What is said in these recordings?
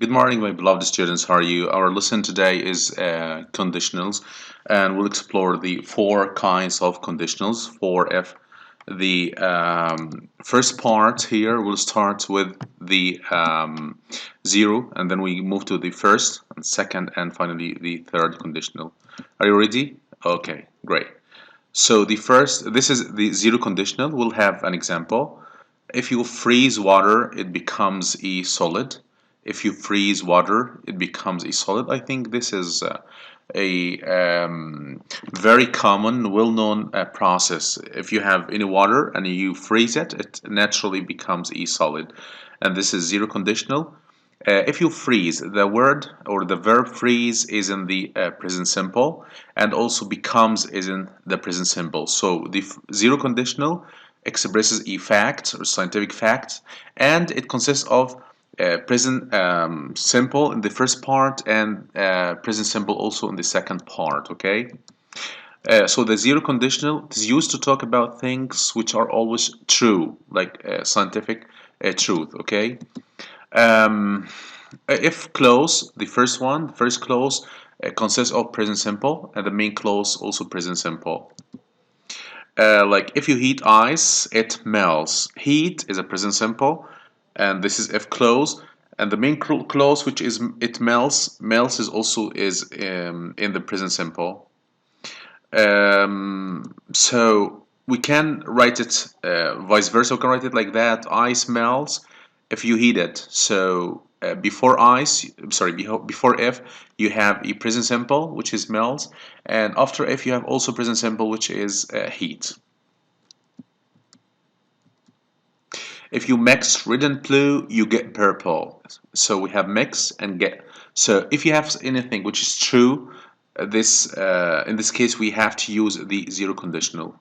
Good morning, my beloved students. How are you? Our lesson today is conditionals, and we'll explore the four kinds of conditionals. For if the first part here, we'll start with the zero, and then we move to the first and second, and finally the third conditional. Are you ready? Okay, great. So this is the zero conditional. We'll have an example. If you freeze water, it becomes a solid. If you freeze water, it becomes a solid. I think this is a very common, well-known process. If you have any water and you freeze it, it naturally becomes a solid. And this is zero conditional. If you freeze, the word or the verb freeze is in the present simple and also becomes is in the present simple. So the zero conditional expresses a fact or scientific fact, and it consists of present simple in the first part and present simple also in the second part. Okay. So the zero conditional is used to talk about things which are always true, like scientific truth. Okay. Um, if clause, the first one, the first clause consists of present simple, and the main clause also present simple. Like if you heat ice, it melts. Heat is a present simple, and this is if clause. And the main clause, which is it melts is also is in the present simple. So we can write it vice versa. We can write it like that. Ice melts if you heat it. So before ice, sorry, before if you have a present simple which is melts, and after if you have also present simple which is heat. If you mix red and blue, you get purple. So we have mix and get. So if you have anything which is true, this in this case we have to use the zero conditional.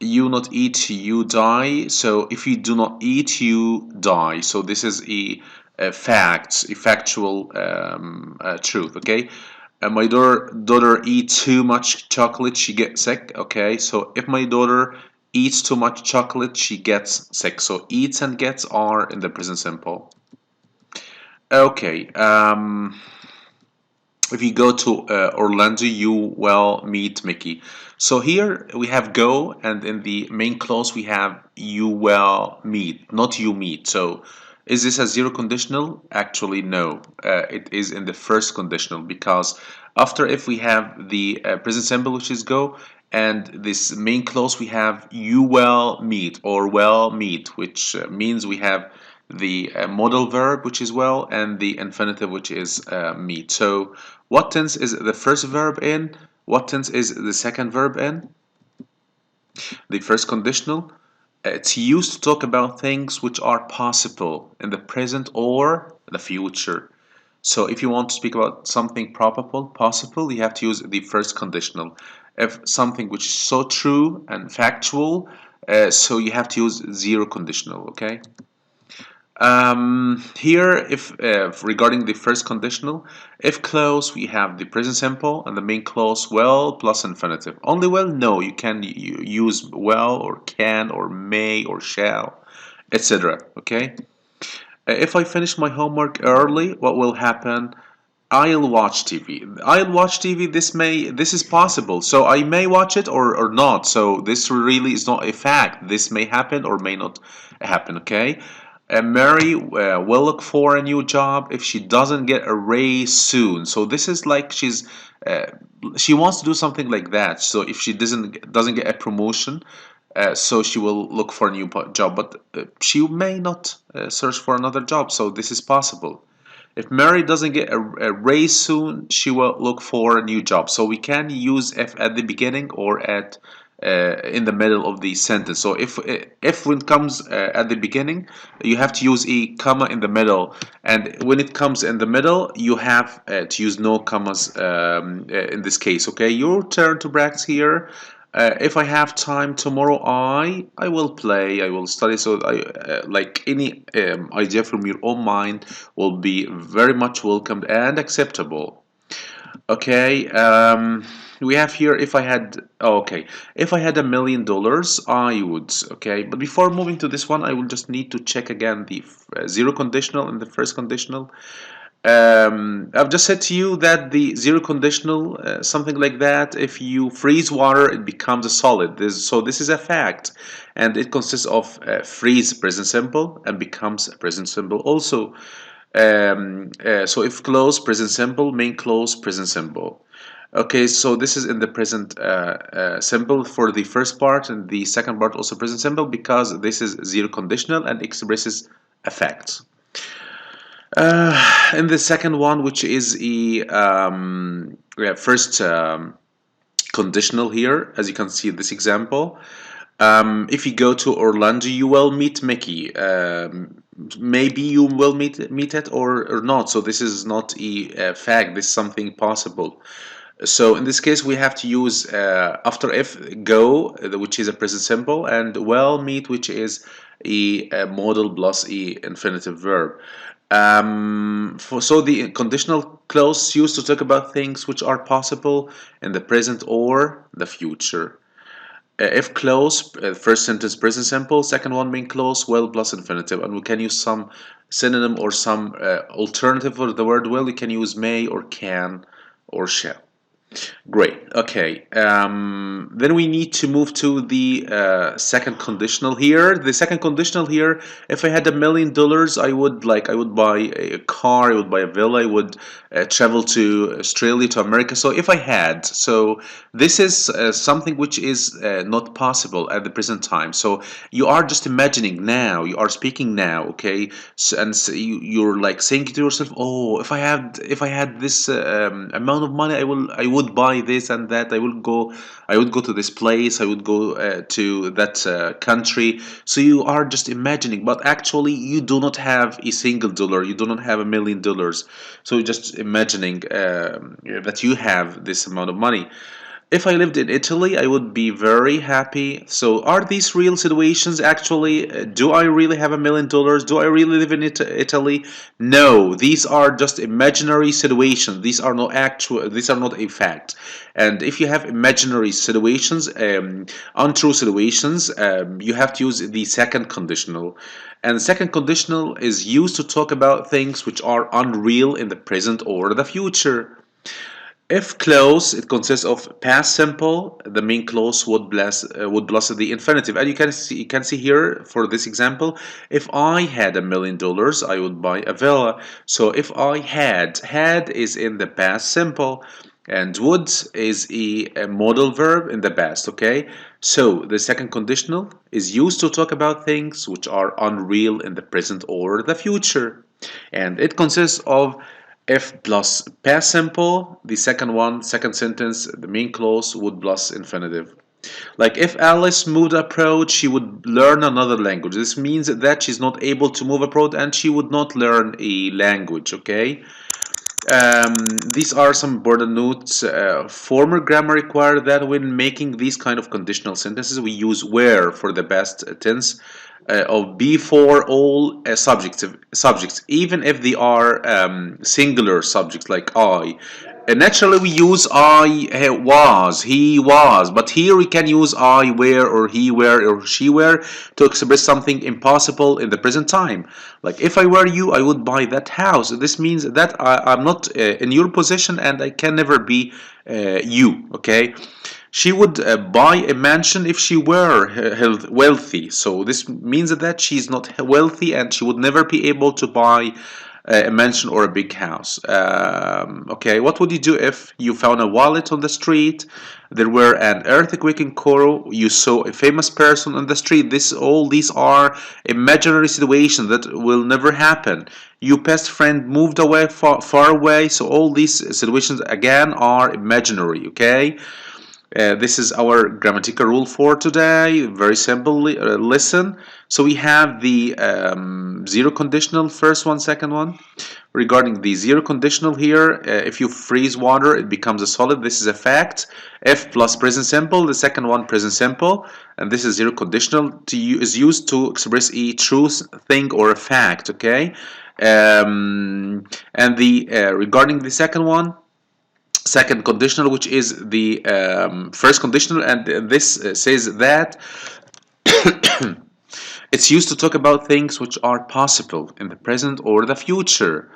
You not eat, you die. So if you do not eat, you die. So this is a fact, a factual truth. Okay. My daughter eats too much chocolate, she gets sick. Okay, so if my daughter eats too much chocolate, she gets sick. So eats and gets are in the present simple. Okay, if you go to Orlando, you will meet Mickey. So here we have go, and in the main clause we have you will meet, not you meet. So is this a zero conditional? Actually, no. It is in the first conditional because after if we have the present simple which is go, and this main clause we have you will meet or will meet, which means we have the modal verb which is well and the infinitive which is meet. So what tense is the first verb in? What tense is the second verb in? The first conditional. It's used to talk about things which are possible in the present or the future. So if you want to speak about something probable, possible, you have to use the first conditional. If something which is so true and factual, so you have to use zero conditional, okay? Here, if regarding the first conditional, if clause, we have the present simple and the main clause will plus infinitive. Only will, no, you can use will or can or may or shall, etc. Okay. If I finish my homework early, what will happen? I'll watch TV. I'll watch TV. This is possible. So I may watch it or not. So this really is not a fact. This may happen or may not happen. Okay. Mary will look for a new job if she doesn't get a raise soon. So this is like uh, she wants to do something like that. So if she doesn't get a promotion, so she will look for a new job, but she may not search for another job. So this is possible. If Mary doesn't get a raise soon, she will look for a new job. So we can use if at the beginning or at in the middle of the sentence. So if when it comes at the beginning, you have to use a comma in the middle, and when it comes in the middle, you have to use no commas in this case. Okay, your turn to practice here. If I have time tomorrow, I will play. I will study. So I like any idea from your own mind will be very much welcomed and acceptable. Okay, we have here if I had, oh, okay, if I had $1 million, I would, okay, but before moving to this one, I will just need to check again the zero conditional and the first conditional. I've just said to you that the zero conditional, something like that, if you freeze water, it becomes a solid. So this is a fact, and it consists of freeze present simple and becomes a present simple also. So if close, present simple, main close, present simple. Okay, so this is in the present simple for the first part, and the second part also present simple because this is zero conditional and expresses effects. In the second one, which is a first conditional here, as you can see in this example. If you go to Orlando, you will meet Mickey. Maybe you will meet it or not. So this is not a fact. This is something possible. So in this case, we have to use after if go, which is a present simple, and well meet, which is a modal plus a infinitive verb. So the conditional clause used to talk about things which are possible in the present or the future. If close, first sentence present simple, second one being close, will plus infinitive, and we can use some synonym or some alternative for the word will. We can use may or can or shall. Great. Okay. Then we need to move to the second conditional here. The second conditional here, if I had $1 million, I would buy a car, I would buy a villa, I would travel to Australia, to America. So if I had, so this is something which is not possible at the present time. So you are just imagining now, you are speaking now, okay? So you're like saying to yourself, oh, if I had this amount of money, I would buy this and that. I would go to this place, I would go to that country. So you are just imagining, but actually you do not have a single dollar, you do not have $1 million. So you're just imagining that you have this amount of money. If I lived in Italy, I would be very happy. So, are these real situations actually? Do I really have $1 million? Do I really live in Italy? No, these are just imaginary situations. These are not actual. These are not a fact. And if you have imaginary situations, untrue situations, you have to use the second conditional. And the second conditional is used to talk about things which are unreal in the present or the future. If clause, it consists of past simple. The main clause would plus the infinitive, and you can see here for this example. If I had $1 million, I would buy a villa. So if I had is in the past simple, and would is a modal verb in the past. Okay, so the second conditional is used to talk about things which are unreal in the present or the future, and it consists of if plus past simple, the second one, second sentence, the main clause would plus infinitive. Like if Alice moved abroad, she would learn another language. This means that she's not able to move abroad and she would not learn a language, okay? Um, these are some important notes. Formal grammar require that when making these kind of conditional sentences, we use where for the past tense of before all subjects, even if they are singular subjects like I. Naturally, we use I was, he was, but here we can use I were or he were or she were to express something impossible in the present time. Like if I were you, I would buy that house. This means that I'm not in your position and I can never be you, okay? She would buy a mansion if she were wealthy. So this means that she's not wealthy and she would never be able to buy a mansion or a big house. Okay, what would you do if you found a wallet on the street? There were an earthquake in Koro. You saw a famous person on the street. All these are imaginary situations that will never happen. Your best friend moved away far away. So all these situations again are imaginary. Okay. This is our grammatical rule for today. Very simple listen. So we have the zero conditional, first one, second one. Regarding the zero conditional here, if you freeze water, it becomes a solid. This is a fact. If plus present simple, the second one present simple, and this is zero conditional is used to express a true thing or a fact. Okay, and the regarding the second one. second conditional, which is the first conditional, and this says that it's used to talk about things which are possible in the present or the future.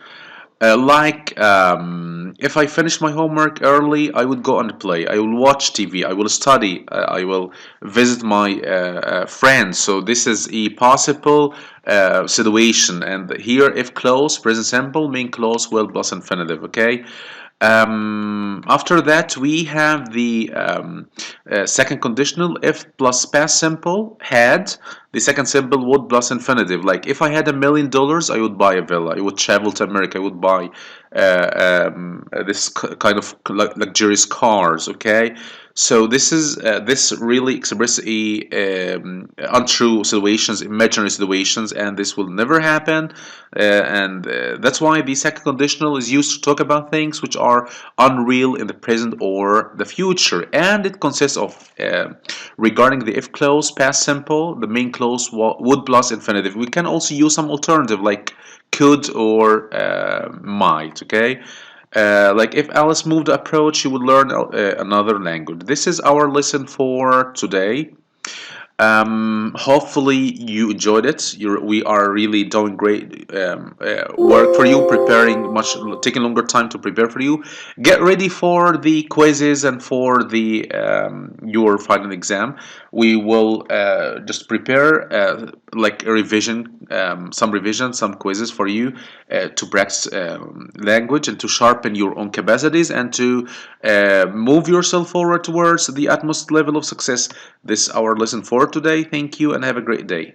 If I finish my homework early, I would go and play. I will watch TV. I will study. I will visit my friends. So this is a possible situation. And here, if close, present simple, mean close, will plus infinitive. Okay. After that, we have the second conditional, if plus past simple, had. The second simple, would plus infinitive. Like if I had $1 million, I would buy a villa. I would travel to America. I would buy this kind of luxurious cars. Okay, so this really expresses untrue situations, imaginary situations, and this will never happen. And That's why the second conditional is used to talk about things which are unreal in the present or the future, and it consists of regarding the if clause, past simple, the main clause, would plus infinitive. We can also use some alternative like could or might. Okay. Like if Alice moved the approach, she would learn another language. This is our lesson for today. Hopefully you enjoyed it. We are really doing great work for you, preparing taking longer time to prepare for you. Get ready for the quizzes and for the your final exam. We will just prepare like a revision, some revision, some quizzes for you to practice language and to sharpen your own capacities and to move yourself forward towards the utmost level of success. This is our lesson for today. Thank you and have a great day.